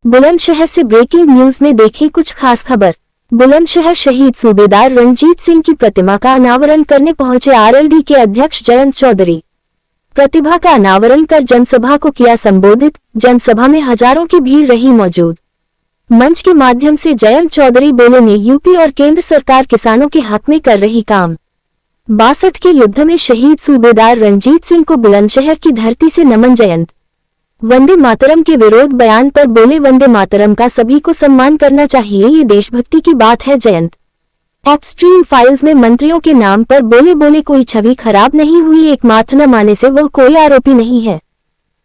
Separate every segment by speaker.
Speaker 1: बुलंदशहर से breaking news में देखें कुछ खास खबर। बुलंदशहर शहीद सूबेदार रणजीत सिंह की प्रतिमा का अनावरण करने पहुंचे आरएलडी के अध्यक्ष जयंत चौधरी। प्रतिभा का अनावरण कर जनसभा को किया संबोधित। जनसभा में हजारों की भीड़ रही मौजूद। मंच के माध्यम से जयंत चौधरी बोले ने यूपी और केंद्र सरकार किसानों के हक में कर रही काम। 62 के युद्ध में शहीद सूबेदार रणजीत सिंह को बुलंदशहर की धरती से नमन। जयंत वंदे मातरम के विरोध बयान पर बोले, वंदे मातरम का सभी को सम्मान करना चाहिए, ये देशभक्ति की बात है। जयंत अपस्ट्रीम फाइल्स में मंत्रियों के नाम पर बोले कोई छवि खराब नहीं हुई, एकमात्र न माने से वह कोई आरोपी नहीं है।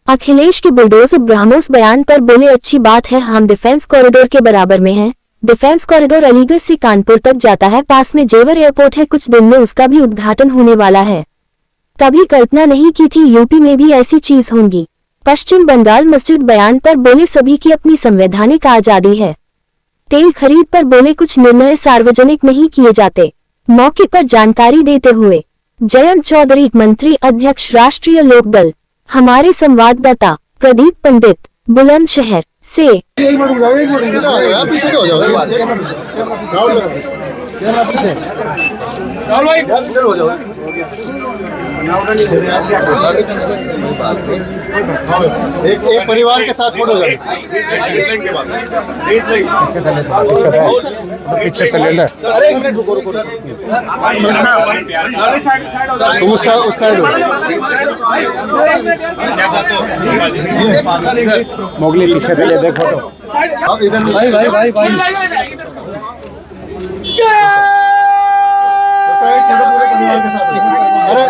Speaker 1: अखिलेश के बुलडोजर ब्रह्मोस बयान पर बोले, अच्छी बात है, हम डिफेंस कॉरिडोर के बराबर में हैं। डिफेंस कॉरिडोर अलीगढ़ से कानपुर तक जाता है, पास में जेवर एयरपोर्ट है, कुछ दिन में उसका भी उद्घाटन होने वाला है। कभी कल्पना नहीं की थी यूपी में भी ऐसी चीज होगी। पश्चिम बंगाल मस्जिद बयान पर बोले, सभी की अपनी संवैधानिक आजादी है। तेल खरीद पर बोले, कुछ निर्णय सार्वजनिक नहीं किए जाते। मौके पर जानकारी देते हुए जयंत चौधरी, मंत्री अध्यक्ष राष्ट्रीय लोकदल। हमारे संवाददाता प्रदीप पंडित बुलंदशहर से।
Speaker 2: एक परिवार के साथ फोटो पीछे चले। तुम उस साइड हो।
Speaker 3: मोगली पीछे चले, देख फोटो।
Speaker 2: अब इधर भाई पूरे परिवार के साथ। अरे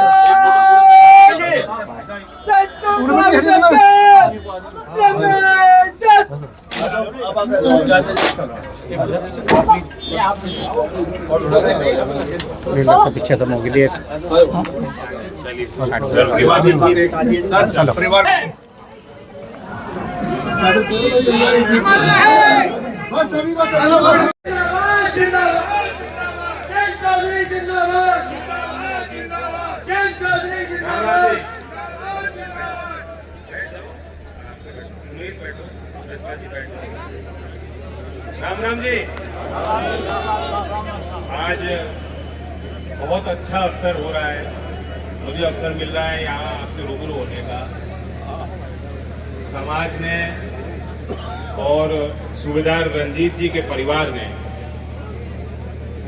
Speaker 3: पीछे तो मोगली
Speaker 4: राम राम जी। आज बहुत अच्छा अवसर हो रहा है, मुझे अवसर मिल रहा है यहाँ आपसे रूबरू होने का। समाज ने और सूबेदार रणजीत जी के परिवार ने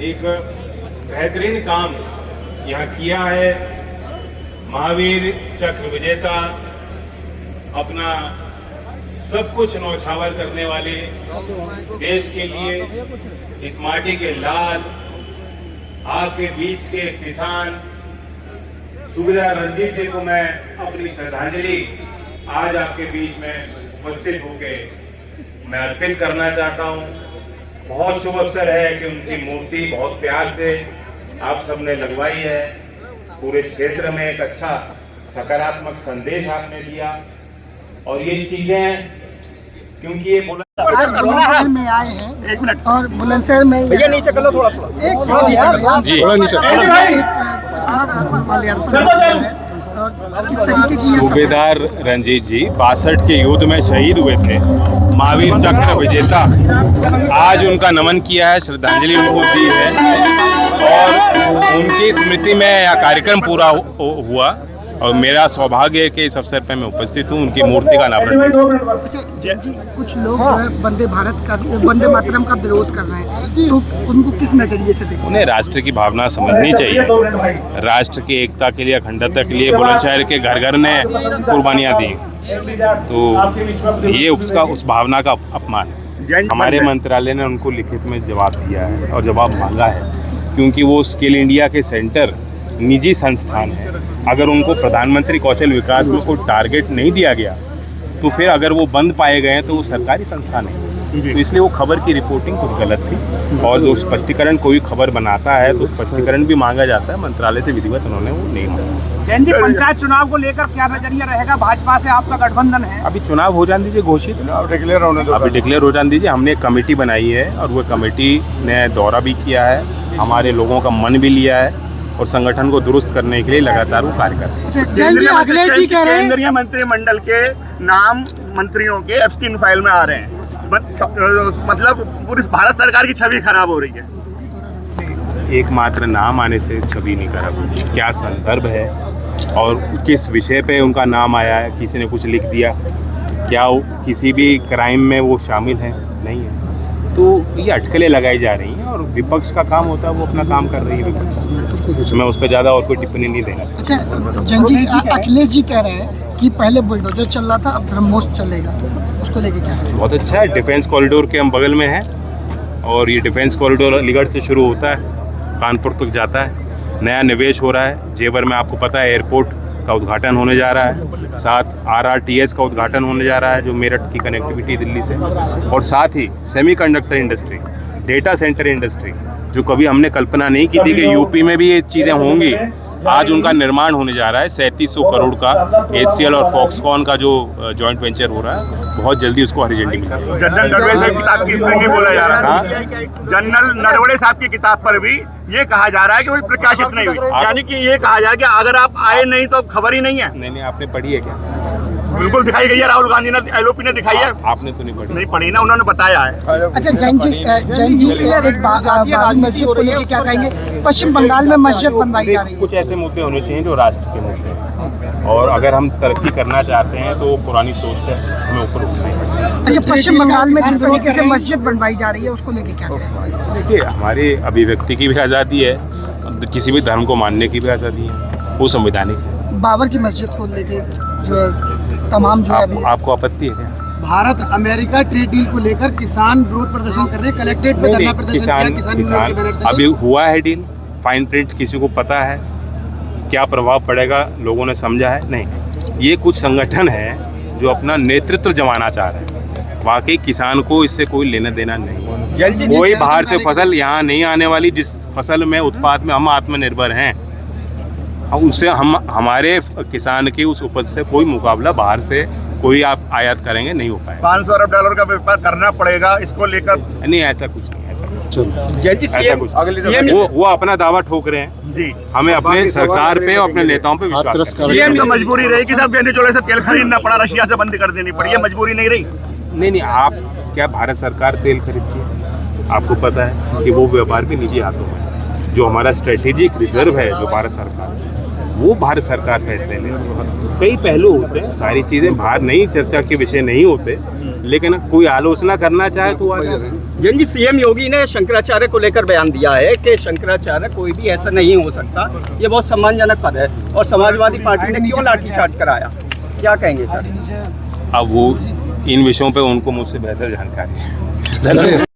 Speaker 4: एक बेहतरीन काम यहाँ किया है। महावीर चक्र विजेता, अपना सब कुछ न्यौछावर करने वाले, देश के लिए इस माटी के लाल, आपके बीच के किसान सूबेदार रणजीत जी को मैं अपनी श्रद्धांजलि आज आपके बीच में उपस्थित होके मैं अर्पित करना चाहता हूं। बहुत शुभ अवसर है कि उनकी मूर्ति बहुत प्यार से आप सबने लगवाई है। पूरे क्षेत्र में एक अच्छा सकारात्मक संदेश आपने दिया और ये चीजें, क्योंकि ये
Speaker 5: आज बुलंदशहर में आए हैं। एक मिनट। और बुलंदशहर में
Speaker 3: भैया नीचे कर लो थोड़ा
Speaker 5: एक
Speaker 2: थोड़ा नीचे।
Speaker 4: सूबेदार रणजीत जी 62 के युद्ध में शहीद हुए थे, महावीर चक्र विजेता। आज उनका नमन किया है, श्रद्धांजलि उनको दी है और उनकी स्मृति में यह कार्यक्रम पूरा हुआ और मेरा सौभाग्य है कि इस अवसर पर मैं उपस्थित हूँ। उनकी मूर्ति का अनावरण।
Speaker 5: कुछ लोग जो है वंदे मातरम का विरोध कर रहे हैं, तो उनको किस नजरिए से देखते?
Speaker 4: उन्हें राष्ट्र की भावना समझनी चाहिए। राष्ट्र की एकता के लिए, अखंडता के लिए बुलंदशहर के घर घर ने कुर्बानियाँ दी, तो ये उस भावना का अपमान है। हमारे मंत्रालय ने उनको लिखित में जवाब दिया है और जवाब मांगा है, क्योंकि वो स्किल इंडिया के सेंटर निजी संस्थान है। अगर उनको प्रधानमंत्री कौशल विकास में कोई टारगेट नहीं दिया गया तो फिर अगर वो बंद पाए गए हैं तो वो सरकारी संस्थान है। तो इसलिए वो खबर की रिपोर्टिंग कुछ गलत थी और जो स्पष्टीकरण कोई खबर बनाता है तो स्पष्टीकरण भी मांगा जाता है। मंत्रालय से विधिवत उन्होंने वो नहीं मांगा।
Speaker 3: जयंत जी, पंचायत चुनाव को लेकर क्या नजरिया रहेगा? भाजपा से आपका गठबंधन है,
Speaker 4: अभी चुनाव हो जाने दीजिए, घोषित
Speaker 2: डिक्लेयर होने दो।
Speaker 4: अभी डिक्लेयर हो जाने दीजिए। हमने एक कमेटी बनाई है और वो कमेटी ने दौरा भी किया है, हमारे लोगों का मन भी लिया है और संगठन को दुरुस्त करने के लिए लगातार वो कार्य कर रहे हैं।
Speaker 5: अखिलेश जी कह रहे हैं
Speaker 6: केंद्रीय मंत्रिमंडल के नाम मंत्रियों के एब्स्टीन फाइल में आ रहे हैं, मतलब पूरी भारत सरकार की छवि खराब हो रही है।
Speaker 4: एकमात्र नाम आने से छवि नहीं खराब होगी, क्या संदर्भ है और किस विषय पे उनका नाम आया है, किसी ने कुछ लिख दिया, क्या वो किसी भी क्राइम में वो शामिल है, नहीं है। तो ये अटकलें लगाई जा रही हैं और विपक्ष का काम होता है वो अपना काम कर रही है विपक्ष। मैं उस पर ज़्यादा और कोई टिप्पणी नहीं देना।
Speaker 5: अच्छा जैन जी, अखिलेश जी कह रहे हैं कि पहले बुलडोजर चल रहा था, अब ब्रह्मोस चलेगा, उसको लेके क्या है?
Speaker 4: बहुत अच्छा है, डिफेंस कॉरिडोर के हम बगल में हैं और ये डिफेंस कॉरिडोर अलीगढ़ से शुरू होता है, कानपुर तक जाता है, नया निवेश हो रहा है। जेवर में आपको पता है एयरपोर्ट का उद्घाटन होने जा रहा है, साथ RRTS का उद्घाटन होने जा रहा है जो मेरठ की कनेक्टिविटी दिल्ली से, और साथ ही semiconductor industry, data centre industry, जो कभी हमने कल्पना नहीं की थी कि यूपी में भी ये चीज़ें होंगी, आज उनका निर्माण होने जा रहा है। 3700 करोड़ का HCL और फॉक्सकॉन का जो जॉइंट वेंचर हो रहा है, बहुत जल्दी उसको हरी झंडी मिलेगी।
Speaker 6: जनरल नरवणे साहब की किताब की नहीं बोला जा रहा है, जनरल नरवणे साहब की किताब पर भी ये कहा जा रहा है कि वो प्रकाशित नहीं हुई, यानी कि ये कहा जा रहा है कि अगर आप आए नहीं तो खबर ही नहीं है।
Speaker 4: नहीं, आपने पढ़ी है क्या?
Speaker 6: बिल्कुल दिखाई गई है, राहुल गांधी ने, LOP ने दिखाई है।
Speaker 4: आपने तो नहीं पढ़ी?
Speaker 6: नहीं पढ़ी ना, उन्होंने बताया है।
Speaker 5: अच्छा जैन जी एक बाबरी मस्जिद को लेके क्या कहेंगे? पश्चिम बंगाल में मस्जिद बनवाई जा रही है।
Speaker 4: कुछ ऐसे मुद्दे होने चाहिए जो राष्ट्र के मुद्दे हैं, और अगर हम तरक्की करना चाहते हैं तो पुरानी सोच से हमें ऊपर उठना ही पड़ेगा।
Speaker 5: अच्छा पश्चिम बंगाल में जिस तरीके से मस्जिद बनवाई जा रही है उसको लेके क्या कहेंगे?
Speaker 4: देखिए, हमारी अभिव्यक्ति की भी आज़ादी है, किसी भी धर्म को मानने की भी आज़ादी है, वो संवैधानिक है।
Speaker 5: बाबर की मस्जिद को लेके जो तमाम जो है अभी
Speaker 4: आपको आपत्ति है क्या?
Speaker 7: भारत अमेरिका ट्रेड डील को लेकर किसान विरोध प्रदर्शन कर रहे हैं, कलेक्ट्रेट पे धरना प्रदर्शन किया, किसान यूनियन के बैनर तले।
Speaker 4: अभी हुआ है डील, फाइन प्रिंट किसी को पता है, क्या प्रभाव पड़ेगा लोगों ने समझा है? नहीं। ये कुछ संगठन है जो अपना नेतृत्व जमाना चाह रहे हैं, वाकई किसान को इससे कोई लेना देना नहीं। कोई बाहर से फसल यहाँ नहीं आने वाली, जिस फसल में उत्पाद में हम आत्मनिर्भर हैं, उससे हम हमारे किसान की उस उपज से कोई मुकाबला बाहर से कोई आप आयात करेंगे नहीं हो पाएगा।
Speaker 6: 500 अरब डॉलर का व्यापार करना पड़ेगा, इसको लेकर
Speaker 4: नहीं, ऐसा कुछ नहीं, ऐसा कुछ वो अपना दावा ठोक रहे हैं
Speaker 6: जी।
Speaker 4: हमें अपने सरकार पे और अपने नेताओं पे विश्वास है।
Speaker 6: ये तो मजबूरी रही कि सब चोले से तेल खरीदना पड़ा, रशिया से बंद कर देनी पड़ी, ये मजबूरी नहीं रही।
Speaker 4: नहीं, आप क्या भारत सरकार तेल खरीदती है? आपको पता है कि वो व्यापार भी निजी हाथों में है। जो हमारा स्ट्रेटेजिक रिजर्व है जो भारत सरकार, वो भारत सरकार फैसले ले रही है। कई पहलू होते हैं, सारी चीज़ें बाहर नहीं चर्चा के विषय नहीं होते, लेकिन कोई आलोचना करना चाहे तो
Speaker 3: जैन जी, CM योगी ने शंकराचार्य को लेकर बयान दिया है कि शंकराचार्य कोई भी ऐसा नहीं हो सकता, ये बहुत सम्मानजनक पद है, और समाजवादी पार्टी ने क्यों लाठीचार्ज कराया, क्या कहेंगे सर?
Speaker 4: अब वो इन विषयों पे उनको मुझसे बेहतर जानकारी है।